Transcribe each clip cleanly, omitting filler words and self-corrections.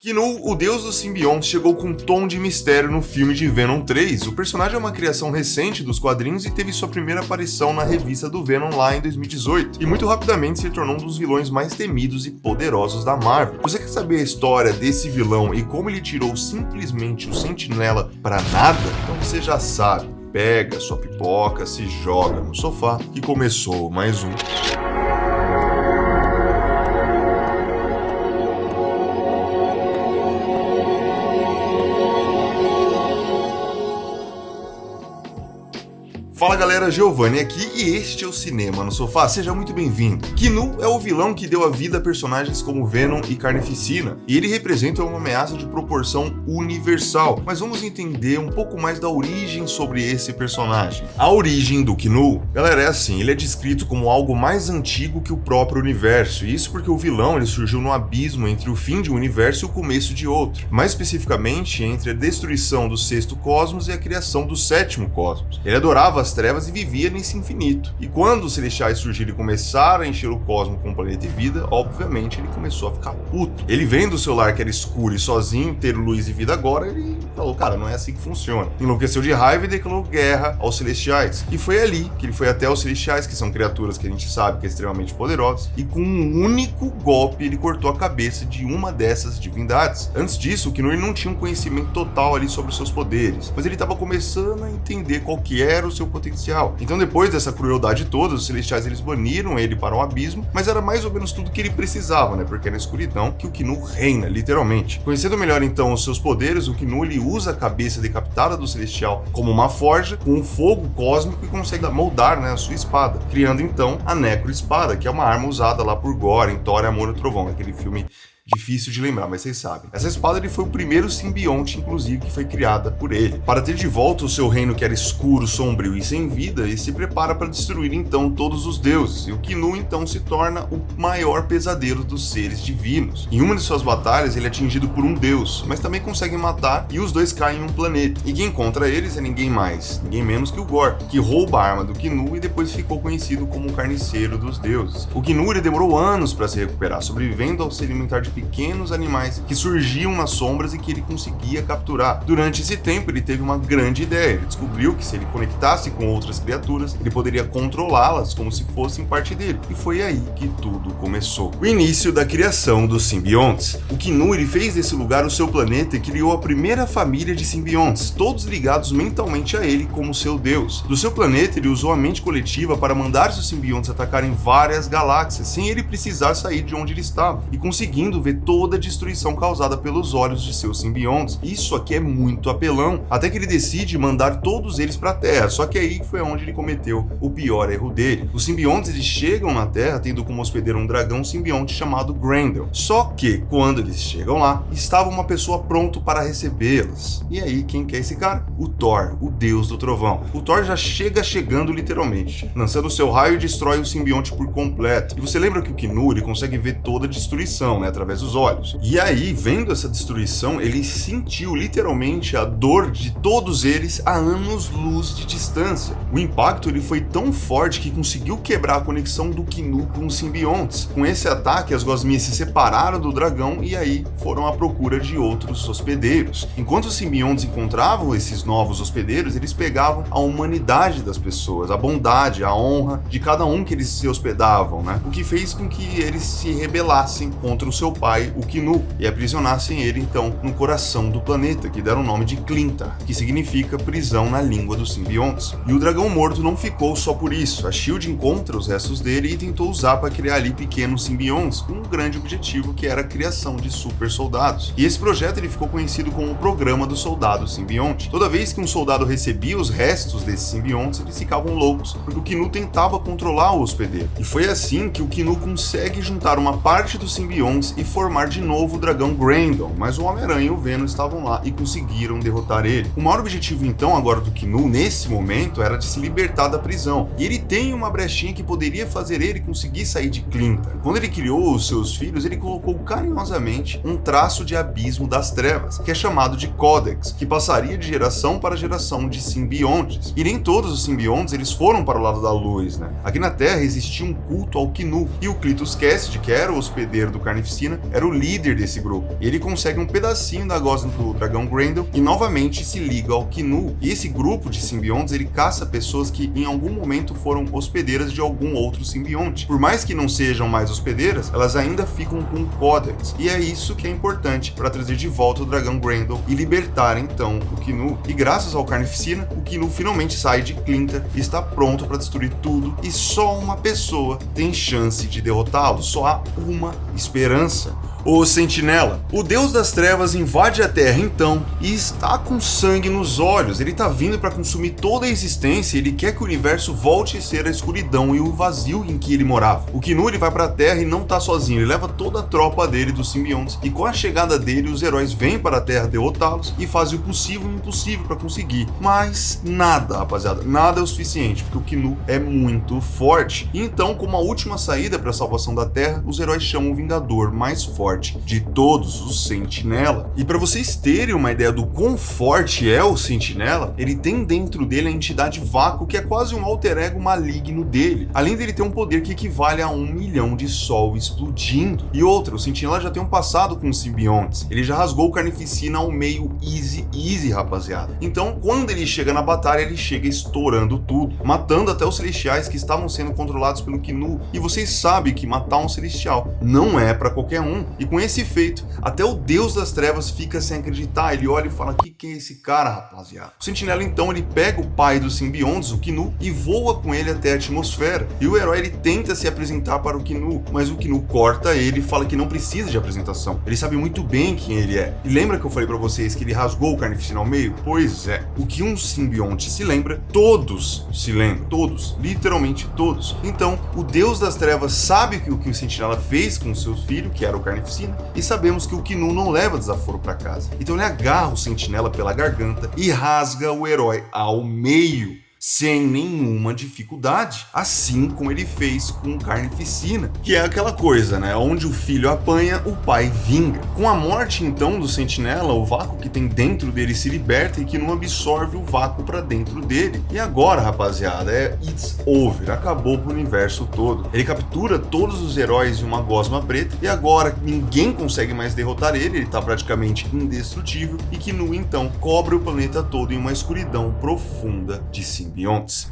Knu, o deus dos simbiontes, chegou com um tom de mistério no filme de Venom 3. O personagem é uma criação recente dos quadrinhos e teve sua primeira aparição na revista do Venom lá em 2018, e muito rapidamente se tornou um dos vilões mais temidos e poderosos da Marvel. Você quer saber a história desse vilão e como ele tirou simplesmente o Sentinela pra nada? Então você já sabe. Pega sua pipoca, se joga no sofá e começou mais um. Fala galera, Giovanni aqui e este é o Cinema no Sofá, seja muito bem-vindo. Knu é o vilão que deu a vida a personagens como Venom e Carnificina, e ele representa uma ameaça de proporção universal, mas vamos entender um pouco mais da origem sobre esse personagem. A origem do Knu, galera, é assim, ele é descrito como algo mais antigo que o próprio universo, e isso porque o vilão ele surgiu no abismo entre o fim de um universo e o começo de outro, mais especificamente entre a destruição do sexto cosmos e a criação do sétimo cosmos. Ele adorava as trevas e vivia nesse infinito. E quando os celestiais surgiram e começaram a encher o cosmo com planeta e vida, obviamente ele começou a ficar puto. Ele vendo o seu lar que era escuro e sozinho, ter luz e vida agora, ele falou, cara, não é assim que funciona. Enlouqueceu de raiva e declarou guerra aos celestiais. E foi ali que ele foi até os celestiais, que são criaturas que a gente sabe que é extremamente poderosas, e com um único golpe ele cortou a cabeça de uma dessas divindades. Antes disso, o Knu não tinha um conhecimento total ali sobre os seus poderes, mas ele estava começando a entender qual que era o seu potencial. Então depois dessa crueldade toda, os celestiais eles baniram ele para o abismo, mas era mais ou menos tudo que ele precisava, né? Porque é na escuridão que o Knu reina, literalmente. Conhecendo melhor então os seus poderes, o Knu ele usa a cabeça decapitada do celestial como uma forja com um fogo cósmico e consegue moldar, né, a sua espada, criando então a Necro-Espada, que é uma arma usada lá por Gore em Thor, Amor e Trovão, aquele filme difícil de lembrar, mas vocês sabem. Essa espada ele foi o primeiro simbionte, inclusive, que foi criada por ele. Para ter de volta o seu reino que era escuro, sombrio e sem vida, ele se prepara para destruir então todos os deuses. E o Knu então se torna o maior pesadelo dos seres divinos. Em uma de suas batalhas, ele é atingido por um deus, mas também consegue matar e os dois caem em um planeta. E quem encontra eles é ninguém mais, ninguém menos que o Gore, que rouba a arma do Knu e depois ficou conhecido como o carniceiro dos deuses. O Knu ele demorou anos para se recuperar, sobrevivendo ao se alimentar de pequenos animais que surgiam nas sombras e que ele conseguia capturar. Durante esse tempo, ele teve uma grande ideia. Ele descobriu que se ele conectasse com outras criaturas, ele poderia controlá-las como se fossem parte dele. E foi aí que tudo começou. O início da criação dos simbiontes. O Knu ele fez desse lugar o seu planeta e criou a primeira família de simbiontes, todos ligados mentalmente a ele como seu deus. Do seu planeta, ele usou a mente coletiva para mandar seus simbiontes atacarem várias galáxias, sem ele precisar sair de onde ele estava, e conseguindo ver toda a destruição causada pelos olhos de seus simbiontes. Isso aqui é muito apelão, até que ele decide mandar todos eles para a Terra, só que aí foi onde ele cometeu o pior erro dele. Os simbiontes eles chegam na Terra tendo como hospedeiro um dragão simbionte chamado Grendel, só que quando eles chegam lá, estava uma pessoa pronto para recebê-los. E aí quem que é esse cara? O Thor, o deus do trovão. O Thor já chegando literalmente, lançando seu raio e destrói o simbionte por completo. E você lembra que o Knu ele consegue ver toda a destruição, né, através dos olhos. E aí, vendo essa destruição, ele sentiu literalmente a dor de todos eles a anos-luz de distância. O impacto ele foi tão forte que conseguiu quebrar a conexão do Knu com os simbiontes. Com esse ataque, as gosminhas se separaram do dragão e aí foram à procura de outros hospedeiros. Enquanto os simbiontes encontravam esses novos hospedeiros, eles pegavam a humanidade das pessoas, a bondade, a honra de cada um que eles se hospedavam, né? O que fez com que eles se rebelassem contra o seu pai, o Knu, e aprisionassem ele então no coração do planeta, que deram o nome de Clintar, que significa prisão na língua dos simbiontes. E o dragão morto não ficou só por isso. A SHIELD encontra os restos dele e tentou usar para criar ali pequenos simbiontes, com um grande objetivo que era a criação de super soldados. E esse projeto ele ficou conhecido como o Programa do Soldado Simbionte. Toda vez que um soldado recebia os restos desses simbiontes, eles ficavam loucos, porque o Knu tentava controlar o hospedeiro. E foi assim que o Knu consegue juntar uma parte dos simbiontes e formar de novo o dragão Grendel, mas o Homem-Aranha e o Venom estavam lá e conseguiram derrotar ele. O maior objetivo então agora do Knu nesse momento era de se libertar da prisão, e ele tem uma brechinha que poderia fazer ele conseguir sair de Clintar. Quando ele criou os seus filhos, ele colocou carinhosamente um traço de abismo das trevas, que é chamado de Codex, que passaria de geração para geração de simbiontes. E nem todos os simbiontes eles foram para o lado da luz, né? Aqui na Terra existia um culto ao Knu, e o Clitus Cassidy, que era o hospedeiro do Carnificina, Carnificina era o líder desse grupo. Ele consegue um pedacinho da gosma do dragão Grendel e novamente se liga ao Kinu. E esse grupo de simbiontes, ele caça pessoas que em algum momento foram hospedeiras de algum outro simbionte. Por mais que não sejam mais hospedeiras, elas ainda ficam com o Codex. E é isso que é importante para trazer de volta o dragão Grendel e libertar então o Kinu. E graças ao Carnificina, o Kinu finalmente sai de Clinta e está pronto para destruir tudo, e só uma pessoa tem chance de derrotá-lo, só há uma esperança. O Sentinela. O Deus das Trevas invade a Terra então e está com sangue nos olhos. Ele está vindo para consumir toda a existência e ele quer que o universo volte a ser a escuridão e o vazio em que ele morava. O Kinu, ele vai para a Terra e não está sozinho, ele leva toda a tropa dele dos simbiontes e com a chegada dele os heróis vêm para a Terra derrotá-los e fazem o possível e o impossível para conseguir. Mas nada, rapaziada, nada é o suficiente, porque o Kinu é muito forte. E então, como a última saída para a salvação da Terra, os heróis chamam o Vingador mais forte de todos, os Sentinela. E para vocês terem uma ideia do quão forte é o Sentinela, ele tem dentro dele a entidade Vácuo, que é quase um alter ego maligno dele, além dele ter um poder que equivale a 1 milhão de sol explodindo. E outra, o Sentinela já tem um passado com os simbiontes, ele já rasgou o Carnificina ao meio easy, rapaziada. Então, quando ele chega na batalha, ele chega estourando tudo, matando até os Celestiais que estavam sendo controlados pelo Kinu. E vocês sabem que matar um Celestial não é para qualquer um. E com esse feito, até o Deus das Trevas fica sem acreditar. Ele olha e fala: que é esse cara, rapaziada? O Sentinela então, ele pega o pai dos simbiontes, o Kinu, e voa com ele até a atmosfera. E o herói, ele tenta se apresentar para o Kinu, mas o Kinu corta ele e fala que não precisa de apresentação. Ele sabe muito bem quem ele é. E lembra que eu falei para vocês que ele rasgou o Carnificina ao meio? Pois é. O que um simbionte se lembra, todos se lembram. Todos. Literalmente todos. Então, o Deus das Trevas sabe o que o Sentinela fez com o seu filho, que era o Carnificina, e sabemos que o Kinu não leva desaforo para casa. Então ele agarra o Sentinela pela garganta e rasga o herói ao meio, sem nenhuma dificuldade, assim como ele fez com o Carnificina, que é aquela coisa, né, onde o filho apanha, o pai vinga. Com a morte então do Sentinela, o vácuo que tem dentro dele se liberta e que não absorve o vácuo para dentro dele. E agora, rapaziada, it's over, acabou pro universo todo. Ele captura todos os heróis de uma gosma preta e agora ninguém consegue mais derrotar ele tá praticamente indestrutível, e Kinu então cobre o planeta todo em uma escuridão profunda de simbiontes.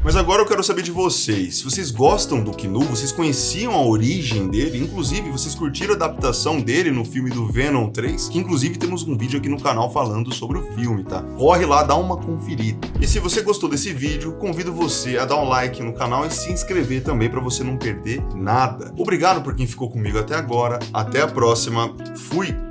Mas agora eu quero saber de vocês. Vocês gostam do Kinu? Vocês conheciam a origem dele? Inclusive, vocês curtiram a adaptação dele no filme do Venom 3? Que inclusive temos um vídeo aqui no canal falando sobre o filme, tá? Corre lá, dá uma conferida. E se você gostou desse vídeo, convido você a dar um like no canal e se inscrever também para você não perder nada. Obrigado por quem ficou comigo até agora. Até a próxima. Fui!